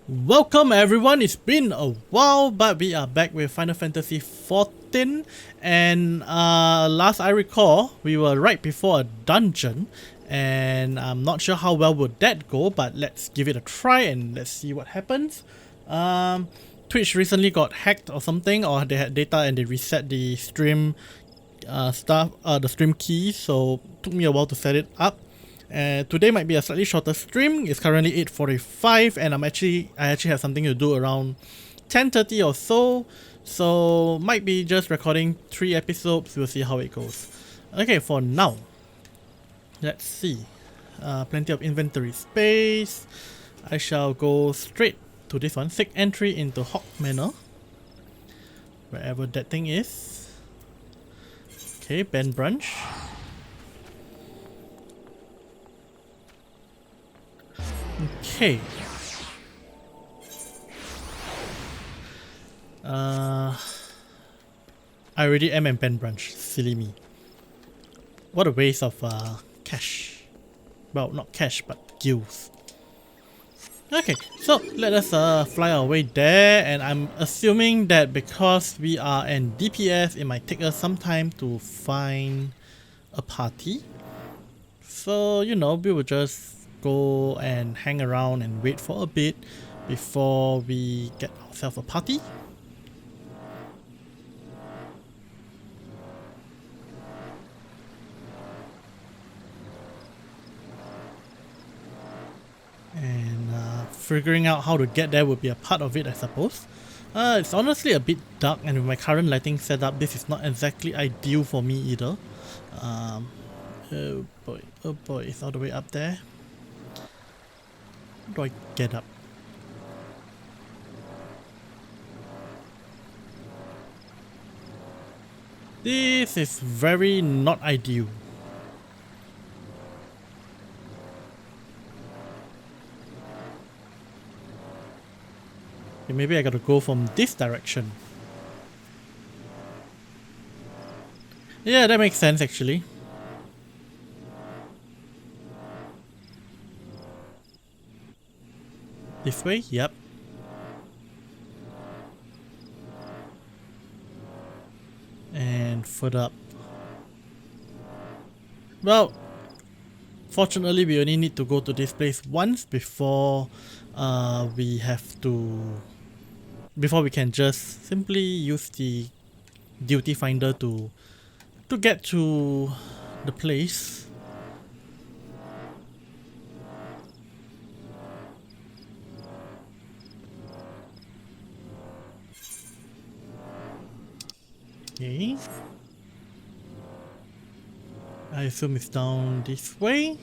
Welcome everyone, it's been a while, but we are back with Final Fantasy XIV, and last I recall, we were right before a dungeon, and I'm not sure how well would that go, but let's give it a try and let's see what happens. Twitch recently got hacked or something, or they had data and they reset the stream the stream key, so it took me a while to set it up. Today might be a slightly shorter stream. It's currently 8:45 and I actually have something to do around 10:30 or so might be just recording 3 episodes. We'll see how it goes. Okay, for now, let's see. Plenty of inventory space. I shall go straight to this one. Seek entry into Hawk Manor, wherever that thing is. Okay, Ben Branch. Okay. I already am in Ben Branch. Silly me. What a waste of cash. Well, not cash, but gills. Okay, so let us fly our way there, and I'm assuming that because we are in DPS, it might take us some time to find a party. So, you know, we will just go and hang around and wait for a bit before we get ourselves a party. And figuring out how to get there would be a part of it, I suppose. It's honestly a bit dark, and with my current lighting setup, this is not exactly ideal for me either. Oh boy, it's all the way up there. How do I get up? This is very not ideal. Okay, maybe I gotta go from this direction. Yeah, that makes sense actually. This way? Yep. And further up. Well, fortunately we only need to go to this place once before we can just simply use the duty finder to get to the place. Okay. I assume it's down this way.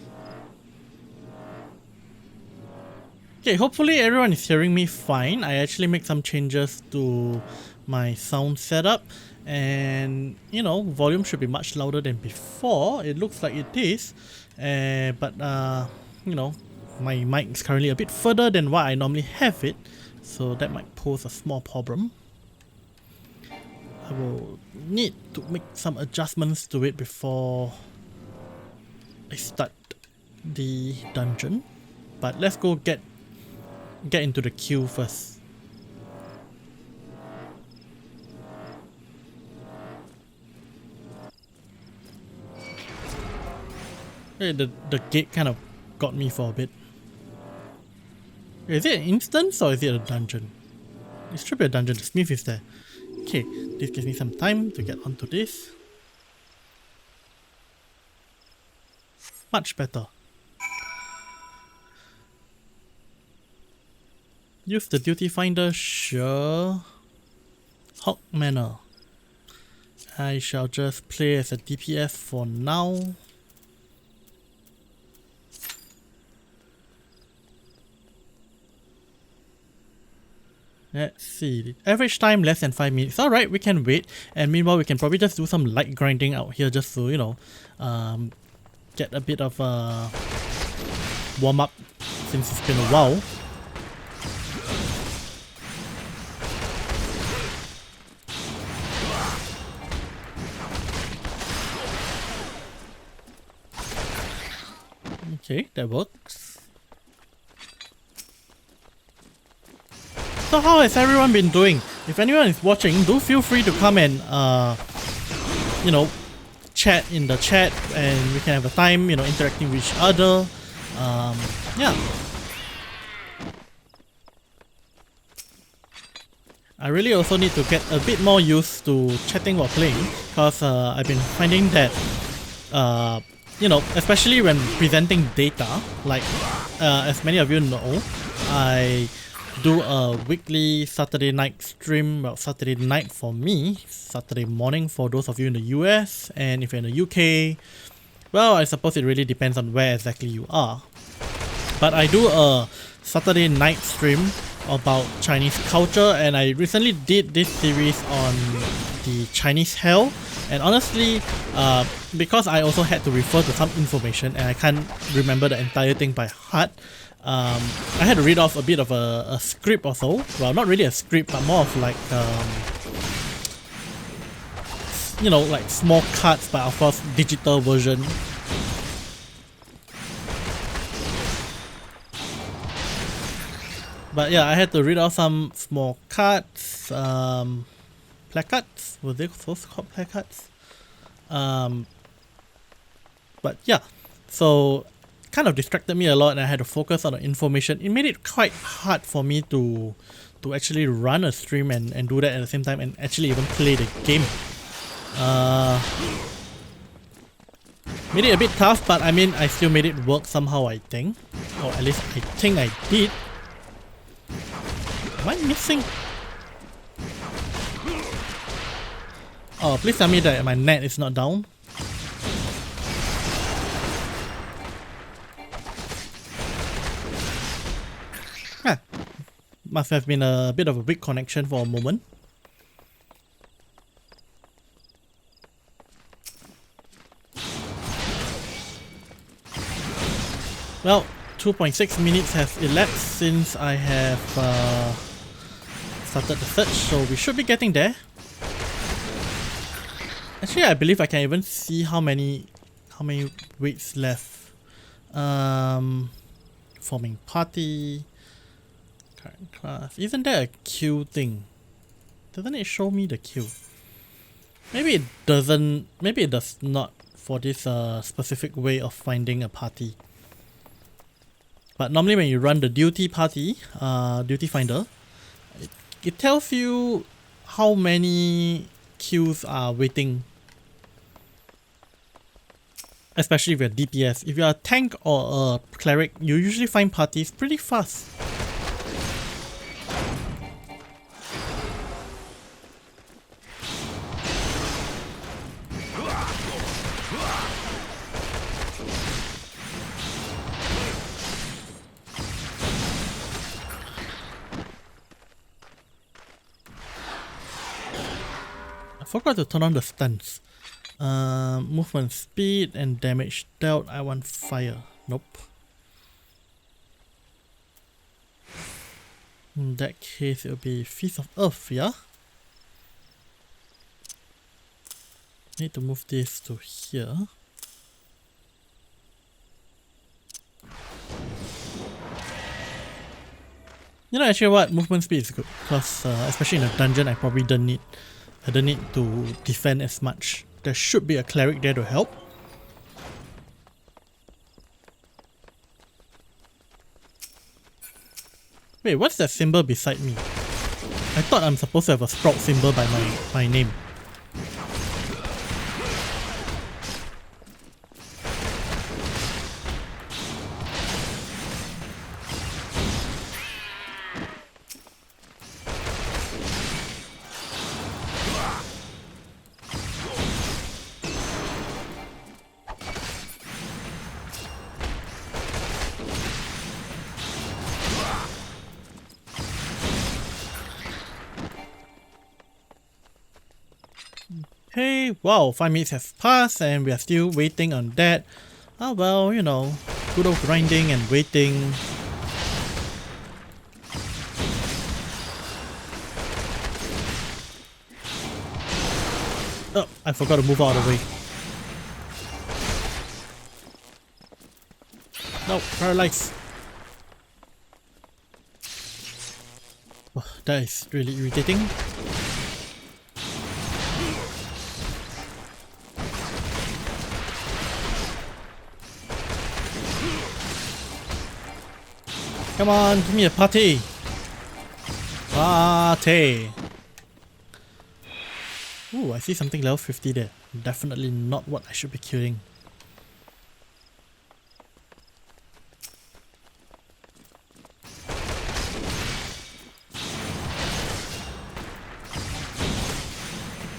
Okay, hopefully everyone is hearing me fine. I actually made some changes to my sound setup, and you know, volume should be much louder than before. It looks like it is, but you know, my mic is currently a bit further than what I normally have it, so that might pose a small problem. I will need to make some adjustments to it before I start the dungeon, but let's go get into the queue first. Hey, the gate kind of got me for a bit. Is it an instance or is it a dungeon? It should be a dungeon. The smith is there. Okay, this gives me some time to get onto this. Much better. Use the duty finder, sure. Hawk Manor. I shall just play as a DPS for now. Let's see. Average time less than 5 minutes. Alright, we can wait. And meanwhile, we can probably just do some light grinding out here just to, you know, get a bit of warm up since it's been a while. Okay, that works. So how has everyone been doing? If anyone is watching, do feel free to come and you know, chat in the chat, and we can have a time, you know, interacting with each other. Yeah. I really also need to get a bit more used to chatting while playing, because I've been finding that you know, especially when presenting data, like as many of you know, I do a weekly Saturday night stream. Well, Saturday night for me, Saturday morning for those of you in the US, and if you're in the UK, well, I suppose it really depends on where exactly you are. But I do a Saturday night stream about Chinese culture, and I recently did this series on the Chinese hell, and honestly, because I also had to refer to some information and I can't remember the entire thing by heart, I had to read off a bit of a script or so. Well, not really a script, but more of like you know, like small cuts, but of course digital version. But yeah, I had to read out some small cuts, placards, were they supposed to call placards? But yeah, so kind of distracted me a lot, and I had to focus on the information. It made it quite hard for me to actually run a stream and do that at the same time, and actually even play the game. Made it a bit tough, but I mean, I still made it work somehow, I think. Or at least I think I did. Am I missing? Oh, please tell me that my net is not down. Huh. Must have been a bit of a weak connection for a moment. Well, 2.6 minutes has elapsed since I have started the search, so we should be getting there. Actually, I believe I can even see how many weights left. Forming party, current class. Isn't there a queue thing? Doesn't it show me the queue? Maybe it doesn't. Maybe it does not for this specific way of finding a party. But normally when you run the duty party, duty finder, it tells you how many queues are waiting. Especially if you're DPS. If you're a tank or a cleric, you usually find parties pretty fast. I forgot to turn on the stuns. Movement speed and damage dealt. I want fire. Nope. In that case, it will be Feast of Earth, yeah? Need to move this to here. You know, actually what? Movement speed is good. Because especially in a dungeon, I probably don't need to defend as much. There should be a cleric there to help. Wait, what's that symbol beside me? I thought I'm supposed to have a sprout symbol by my name. Hey, wow, 5 minutes have passed and we are still waiting on that. Ah well, you know, good old grinding and waiting. Oh, I forgot to move out of the way. No, paralyzed. Oh, that is really irritating. Come on, give me a party! Party! Ooh, I see something level 50 there. Definitely not what I should be killing.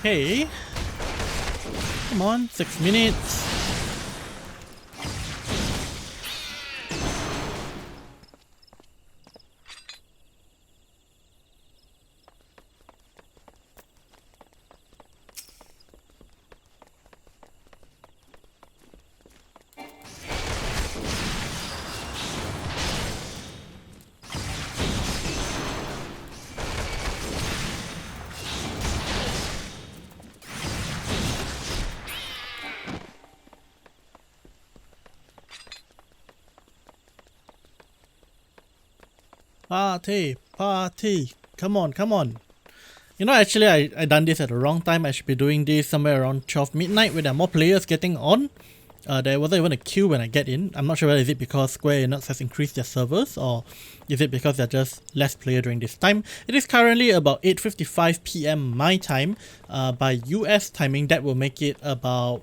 Hey! Come on, 6 minutes! Party! Party! Come on, come on! You know, actually I done this at the wrong time. I should be doing this somewhere around 12 midnight when there are more players getting on. There wasn't even a queue when I get in. I'm not sure whether is it because Square Enix has increased their servers or is it because there are just less players during this time. It is currently about 8:55 PM my time. By US timing that will make it about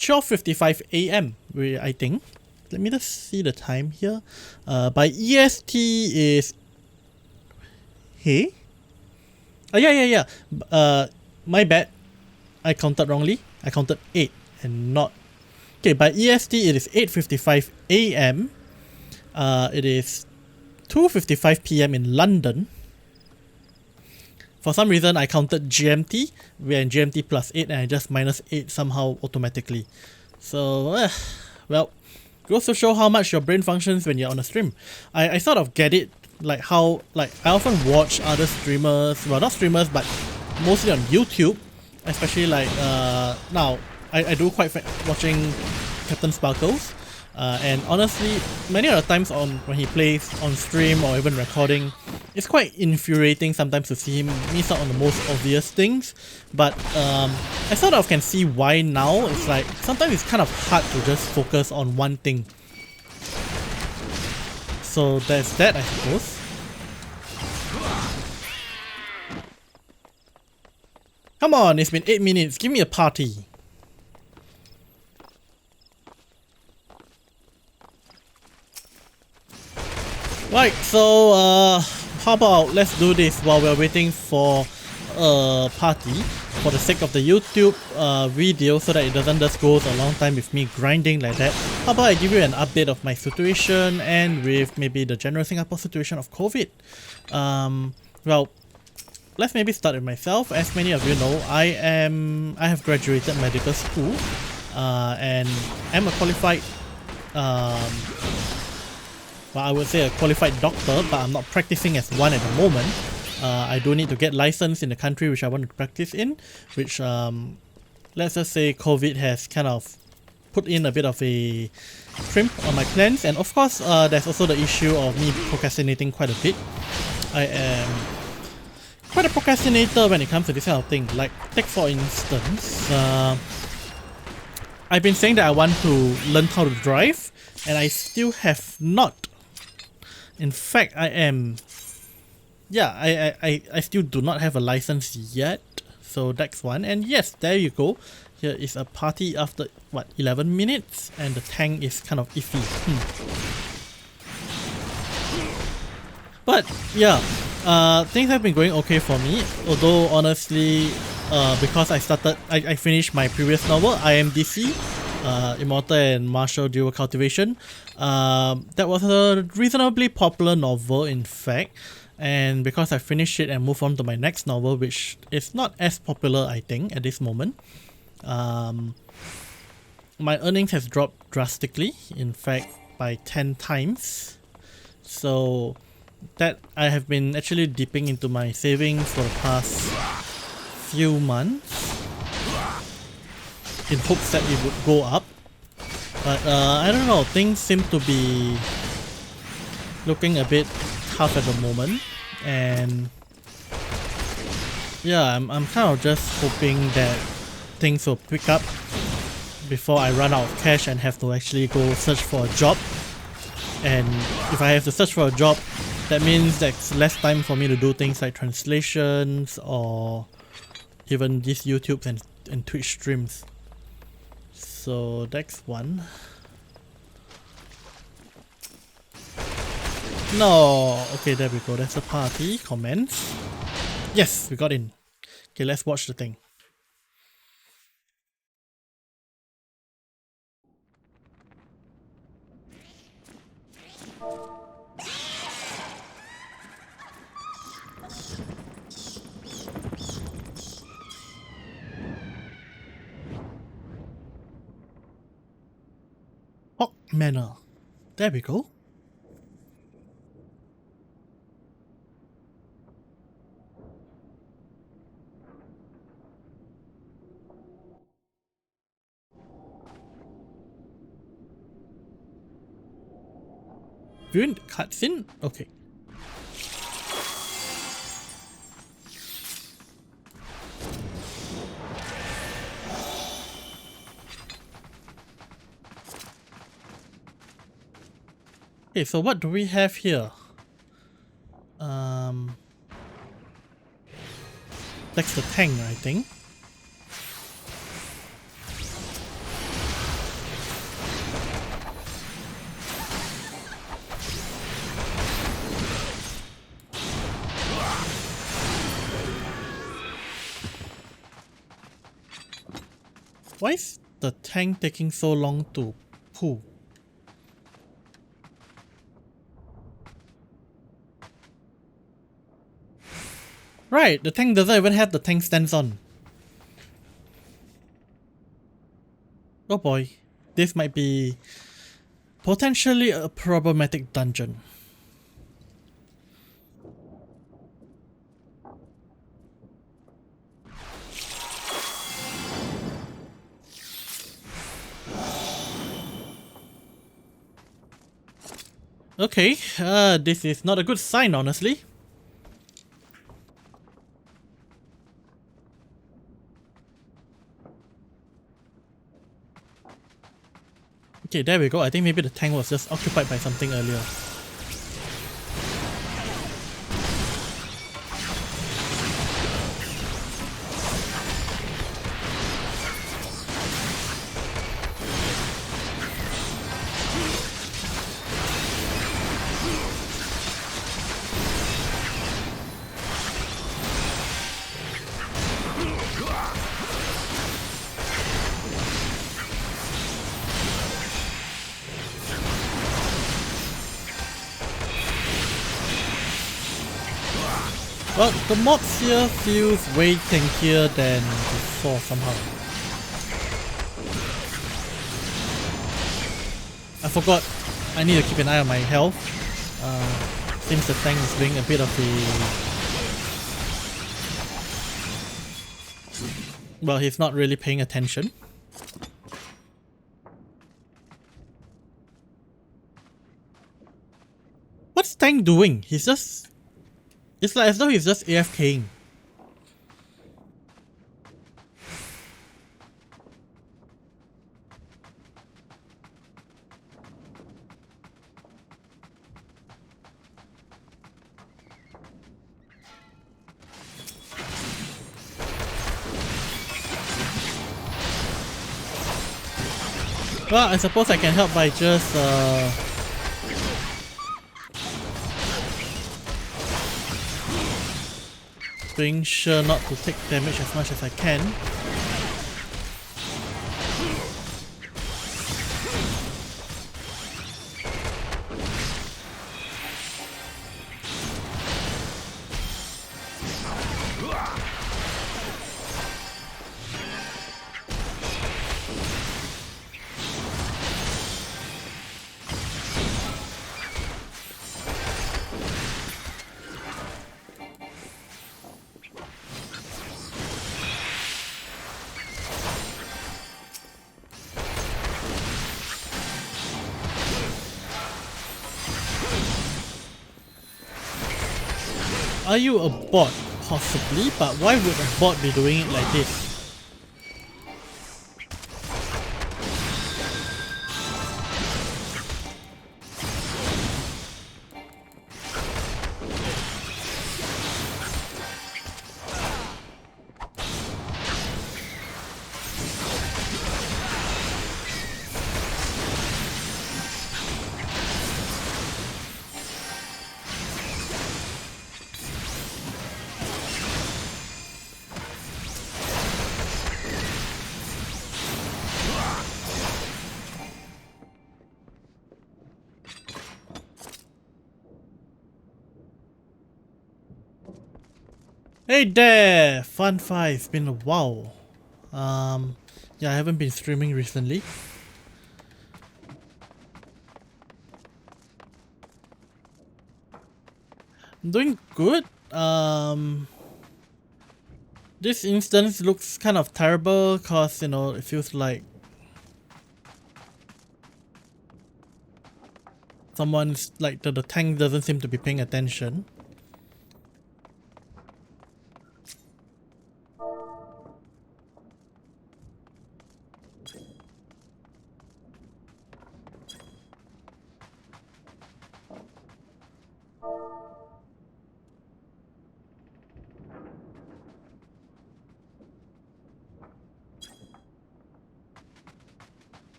12:55 AM I think. Let me just see the time here. By EST is... Hey? Oh yeah. My bad. I counted wrongly. I counted 8 and not... Okay, by EST it is 8:55 AM. It is 2:55 PM in London. For some reason I counted GMT. We're in GMT plus 8 and I just minus 8 somehow automatically. So, well... goes to show how much your brain functions when you're on a stream. I sort of get it, like how, like I often watch other streamers, well not streamers but mostly on YouTube, especially like now I do quite watching Captain Sparkles, and honestly many of the times when he plays on stream or even recording, it's quite infuriating sometimes to see him miss out on the most obvious things, but I sort of can see why now. It's like sometimes it's kind of hard to just focus on one thing. So there's that, I suppose. Come on, it's been 8 minutes, give me a party. Right, so how about let's do this while we're waiting for a party for the sake of the YouTube video so that it doesn't just go a long time with me grinding like that. How about I give you an update of my situation and with maybe the general Singapore situation of COVID. Well, let's maybe start with myself. As many of you know, I have graduated medical school and I'm a qualified well, I would say a qualified doctor, but I'm not practicing as one at the moment. I do need to get licensed in the country which I want to practice in, which let's just say COVID has kind of put in a bit of a crimp on my plans, and of course there's also the issue of me procrastinating quite a bit. I am quite a procrastinator when it comes to this kind of thing. Like, take for instance, I've been saying that I want to learn how to drive, and I still have not. In fact, I still do not have a license yet, so that's one. And yes, there you go. Here is a party after, what, 11 minutes, and the tank is kind of iffy. But yeah, things have been going okay for me, although honestly, because I finished my previous novel, IMDC, Immortal and Martial Dual Cultivation. That was a reasonably popular novel, in fact, and because I finished it and moved on to my next novel, which is not as popular, I think, at this moment, my earnings has dropped drastically, in fact by 10 times. So that I have been actually dipping into my savings for the past few months in hopes that it would go up, but I don't know, things seem to be looking a bit tough at the moment, and yeah, I'm kind of just hoping that things will pick up before I run out of cash and have to actually go search for a job. And if I have to search for a job, that means there's less time for me to do things like translations or even these YouTube and Twitch streams. So that's one. No, okay, there we go. That's a party. Comments. Yes, we got in. Okay, let's watch the thing. Hawk Manor. There we go. Viewing the cutscene? Okay. Okay, so what do we have here? That's the tank, I think. Why is the tank taking so long to pull? Right, the tank doesn't even have the tank stance on. Oh boy, this might be potentially a problematic dungeon. Okay, this is not a good sign, honestly. Okay, there we go. I think maybe the tank was just occupied by something earlier. Well, the mobs here feels way tankier than before somehow. I forgot I need to keep an eye on my health. Seems the tank is being a bit of the... Well, he's not really paying attention. What's tank doing? He's just... It's like as though he's just AFKing. Well, I suppose I can help by just being sure not to take damage as much as I can. Are you a bot? Possibly, but why would a bot be doing it like this? Hey there! Fun5, it's been a while. Yeah, I haven't been streaming recently. I'm doing good. This instance looks kind of terrible cause, you know, it feels like someone's like the tank doesn't seem to be paying attention.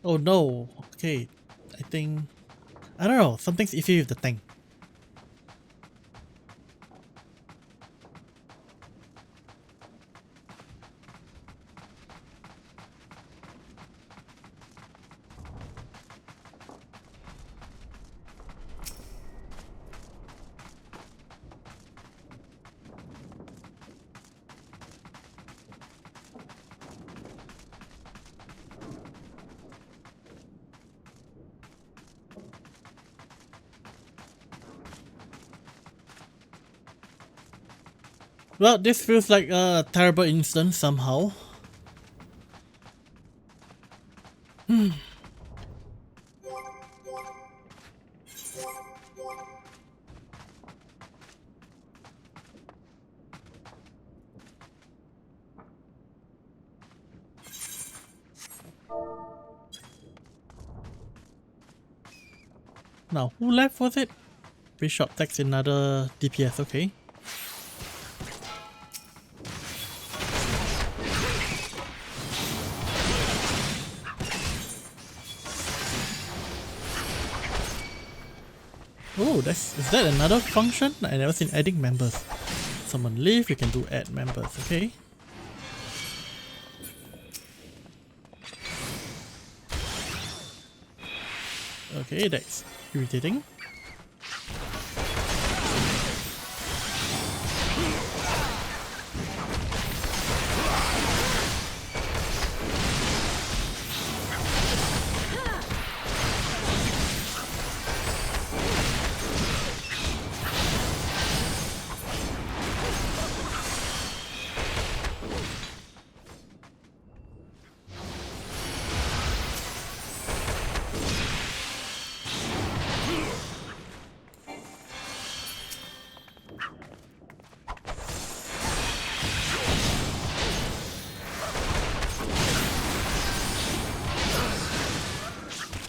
Oh no, okay, I think, I don't know, something's iffy with the tank. Well, this feels like a terrible instance somehow. Now, who left was it? Bishop takes another DPS, okay. Oh, is that another function? I never seen adding members. Someone leave, we can do add members, okay. Okay, that's irritating.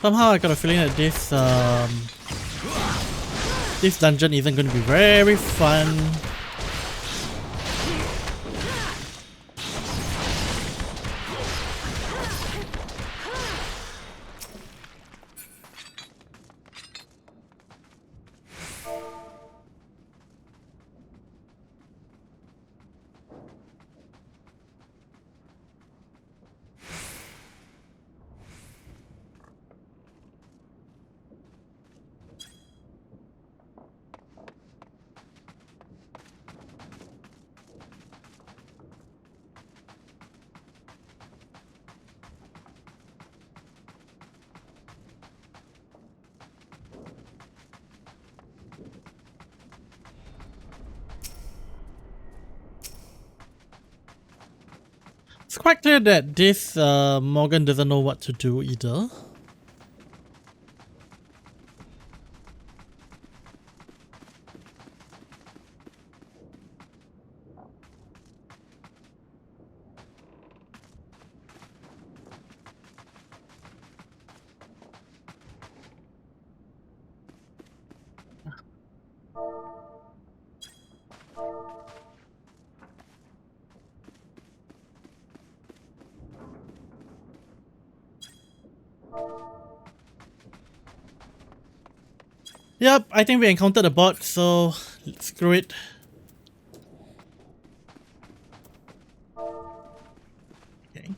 Somehow I got a feeling that this dungeon isn't going to be very fun. It's quite clear that this Morgan doesn't know what to do either. Yep, I think we encountered a bot, so screw it. Okay.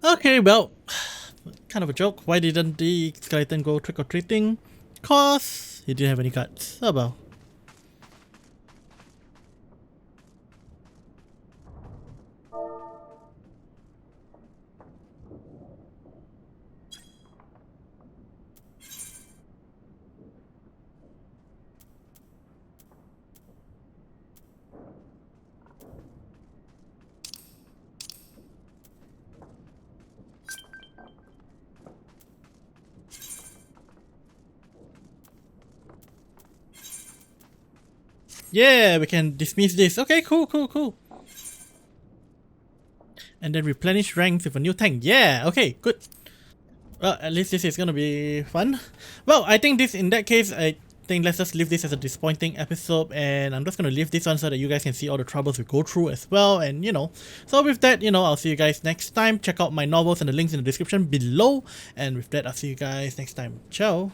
Okay, well, kind of a joke. Why didn't the skeleton go trick-or-treating? Cause he didn't have any guts. Oh well. Yeah, we can dismiss this. Okay, cool. And then replenish ranks with a new tank. Yeah, okay, good. Well, at least this is gonna be fun. Well, I think in that case, I think let's just leave this as a disappointing episode, and I'm just gonna leave this one so that you guys can see all the troubles we go through as well, and so with that, I'll see you guys next time. Check out my novels and the links in the description below, and with that, I'll see you guys next time. Ciao!